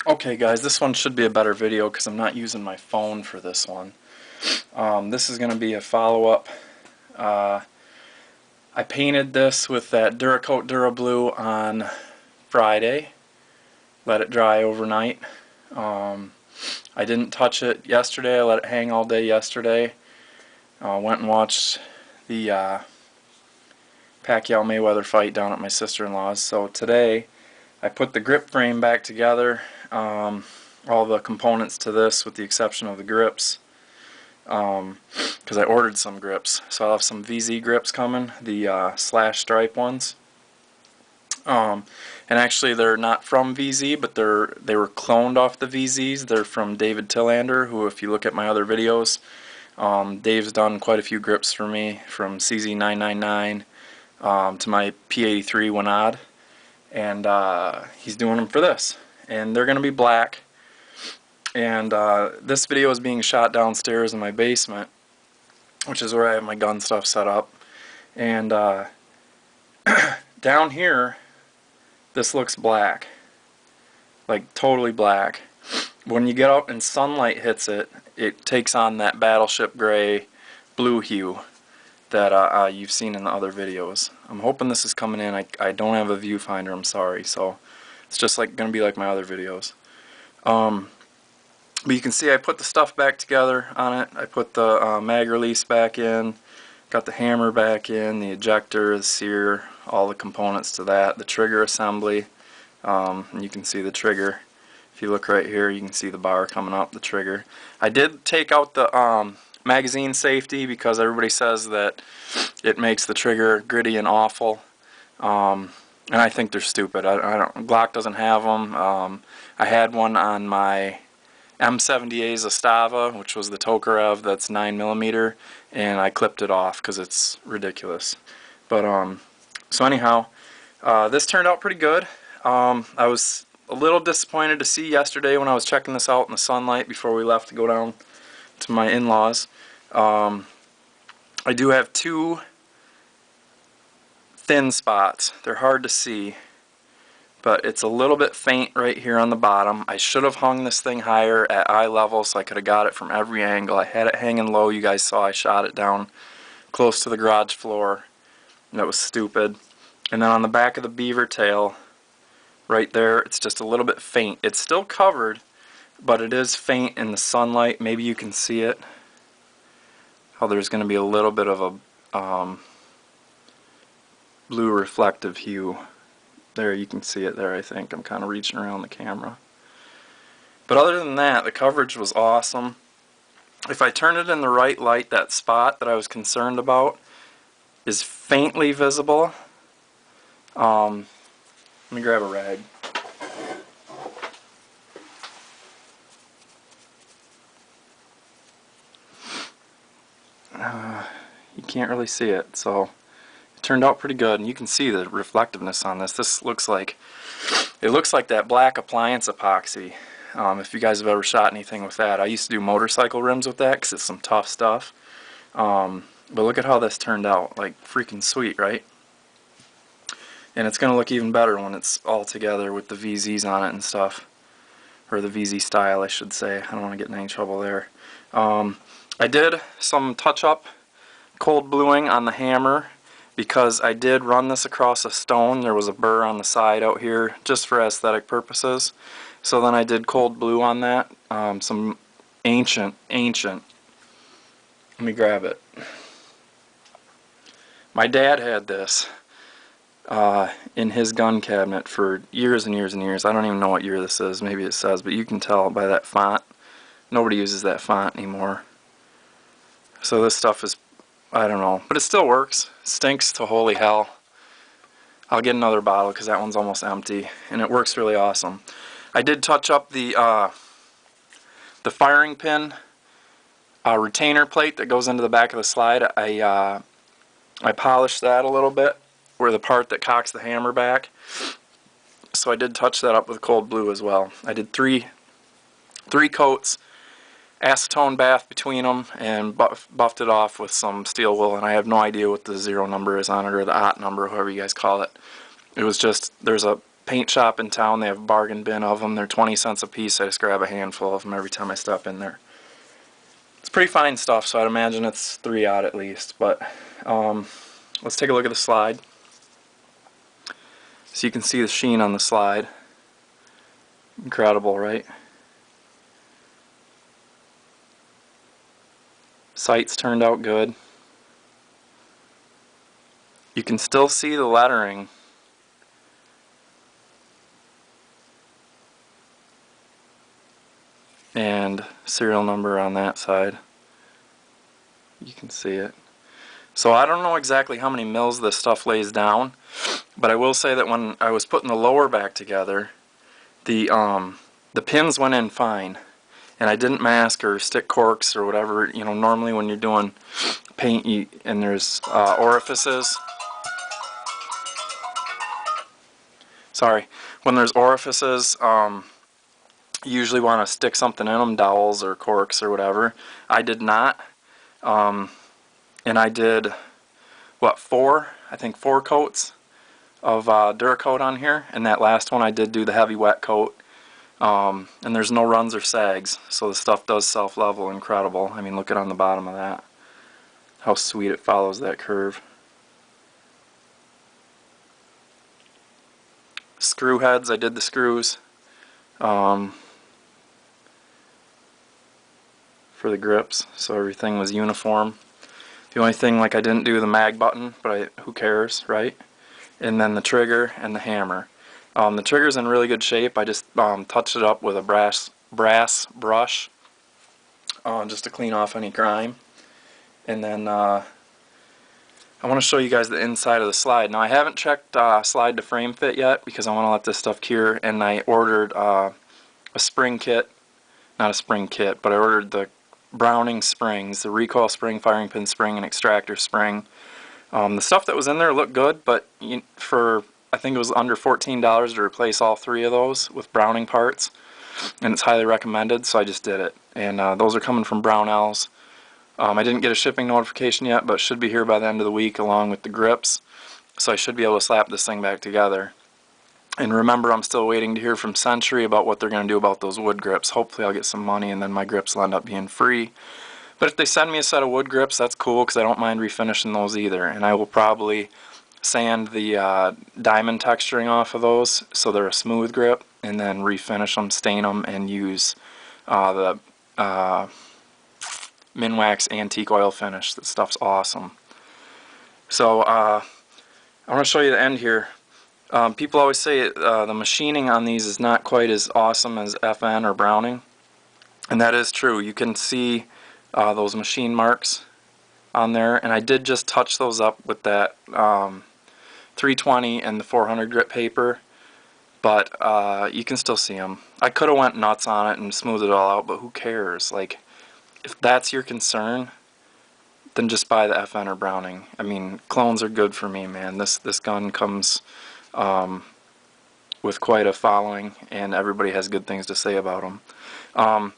Okay guys, this one should be a better video because I'm not using my phone for this one. This is going to be a follow-up. I painted this with that Duracoat Durablue on Friday. Let it dry overnight. I didn't touch it yesterday. I let it hang all day yesterday. Went and watched the Pacquiao Mayweather fight down at my sister-in-law's. So today I put the grip frame back together. All the components to this with the exception of the grips, because I ordered some grips, so I'll have some VZ grips coming, the slash stripe ones, and actually they're not from VZ, but they were cloned off the VZs. They're from David Tillander, who, if you look at my other videos, Dave's done quite a few grips for me, from CZ999 to my P83 Winod, and he's doing them for this. And they're going to be black. And this video is being shot downstairs in my basement, which is where I have my gun stuff set up. And down here, this looks black, like totally black. When you get out and sunlight hits it, it takes on that battleship gray blue hue that you've seen in the other videos. I'm hoping this is coming in. I don't have a viewfinder, I'm sorry, so it's just like going to be like my other videos. But you can see I put the stuff back together on it. I put the mag release back in, got the hammer back in, the ejector, the sear, all the components to that, the trigger assembly, and you can see the trigger. If you look right here, you can see the bar coming up, the trigger. I did take out the magazine safety because everybody says that it makes the trigger gritty and awful. And I think they're stupid. Glock doesn't have them. I had one on my M70A Zastava, which was the Tokarev that's 9mm, and I clipped it off because it's ridiculous. But so anyhow, this turned out pretty good. I was a little disappointed to see yesterday when I was checking this out in the sunlight before we left to go down to my in-laws. I do have two thin spots. They're hard to see, but it's a little bit faint right here on the bottom. I should have hung this thing higher at eye level so I could have got it from every angle. I had it hanging low. You guys saw I shot it down close to the garage floor, and that was stupid. And then on the back of the beaver tail right there, it's just a little bit faint. It's still covered, but it is faint in the sunlight. Maybe you can see it, how there's going to be a little bit of a blue reflective hue. There, you can see it there, I think. I'm kind of reaching around the camera. But other than that, the coverage was awesome. If I turn it in the right light, that spot that I was concerned about is faintly visible. Let me grab a rag. You can't really see it, so it turned out pretty good, and you can see the reflectiveness on this. This looks like, it looks like that black appliance epoxy. If you guys have ever shot anything with that. I used to do motorcycle rims with that because it's some tough stuff. But look at how this turned out. Like, freaking sweet, right? And it's going to look even better when it's all together with the VZs on it and stuff. Or the VZ style, I should say. I don't want to get in any trouble there. I did some touch-up cold bluing on the hammer because I did run this across a stone. There was a burr on the side out here just for aesthetic purposes. So then I did cold blue on that. Some ancient, let me grab it. My dad had this in his gun cabinet for years and years and years. I don't even know what year this is. Maybe it says, but you can tell by that font. Nobody uses that font anymore. So this stuff is, I don't know, but it still works. Stinks to holy hell. I'll get another bottle because that one's almost empty, and it works really awesome. I did touch up the firing pin retainer plate that goes into the back of the slide. I polished that a little bit, where the part that cocks the hammer back. So I did touch that up with cold blue as well. I did three coats, acetone bath between them, and buffed it off with some steel wool, and I have no idea what the 0 number is on it, or the OT number, however you guys call it. It was just, there's a paint shop in town. They have a bargain bin of them. They're 20 cents a piece. I just grab a handful of them every time I stop in there. It's pretty fine stuff, so I'd imagine it's 3 aught at least. But let's take a look at the slide. So you can see the sheen on the slide. Incredible, right? Sights turned out good. You can still see the lettering. And serial number on that side. You can see it. So I don't know exactly how many mils this stuff lays down, but I will say that when I was putting the lower back together, the pins went in fine, and I didn't mask or stick corks or whatever. You know, normally when you're doing paint and there's orifices. Sorry, when there's orifices, you usually want to stick something in them, dowels or corks or whatever. I did not, and I did, what, 4 coats of Duracoat on here, and that last one I did do the heavy wet coat, and there's no runs or sags, so the stuff does self-level. Incredible. I mean, look at on the bottom of that, how sweet it follows that curve. Screw heads, I did the screws for the grips, so everything was uniform. The only thing, like, I didn't do the mag button, but who cares, right? And then the trigger and the hammer. The trigger's in really good shape. I just touched it up with a brass brush just to clean off any grime. And then I want to show you guys the inside of the slide. Now, I haven't checked slide to frame fit yet because I want to let this stuff cure, and I ordered a spring kit. Not a spring kit, but I ordered the Browning springs, the recoil spring, firing pin spring, and extractor spring. The stuff that was in there looked good, but for, I think it was under $14 to replace all 3 of those with Browning parts, and it's highly recommended, so I just did it. And those are coming from Brownells. I didn't get a shipping notification yet, but should be here by the end of the week along with the grips, so I should be able to slap this thing back together. And remember, I'm still waiting to hear from Century about what they're going to do about those wood grips. Hopefully I'll get some money and then my grips will end up being free. But if they send me a set of wood grips, that's cool, because I don't mind refinishing those either. And I will probably sand the diamond texturing off of those so they're a smooth grip, and then refinish them, stain them, and use the Minwax antique oil finish. That stuff's awesome. So I want to show you the end here. People always say the machining on these is not quite as awesome as FN or Browning, and that is true. You can see those machine marks on there, and I did just touch those up with that 320 and the 400 grit paper, but you can still see them. I could have went nuts on it and smoothed it all out, but who cares? Like, if that's your concern, then just buy the FN or Browning. I mean, clones are good for me, man. This gun comes with quite a following, and everybody has good things to say about them. I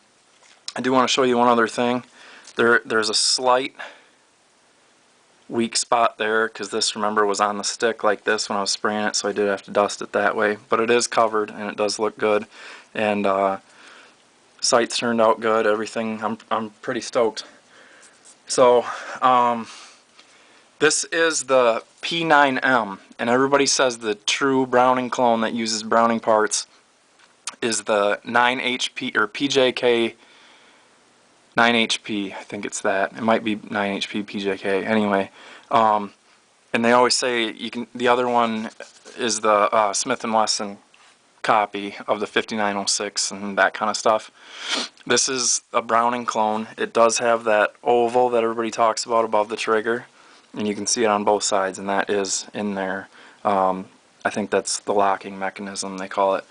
do want to show you one other thing. There's a slight weak spot there, because this, remember, was on the stick like this when I was spraying it, so I did have to dust it that way. But it is covered, and it does look good, and sights turned out good. Everything, I'm pretty stoked. So this is the P9M, and everybody says the true Browning clone that uses Browning parts is the 9HP or PJK 9HP. I think it's that. It might be 9HP PJK. Anyway, and they always say you can. The other one is the Smith & Wesson copy of the 5906 and that kind of stuff. This is a Browning clone. It does have that oval that everybody talks about above the trigger, and you can see it on both sides, and that is in there. I think that's the locking mechanism, they call it.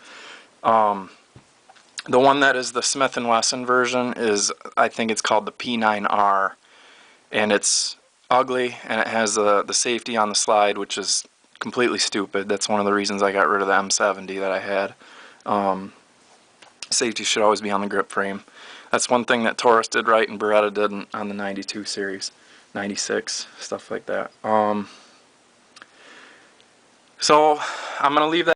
The one that is the Smith & Wesson version is, I think it's called the P9R, and it's ugly, and it has the safety on the slide, which is completely stupid. That's one of the reasons I got rid of the M70 that I had. Safety should always be on the grip frame. That's one thing that Taurus did right and Beretta didn't on the 92 series, 96, stuff like that. So I'm going to leave that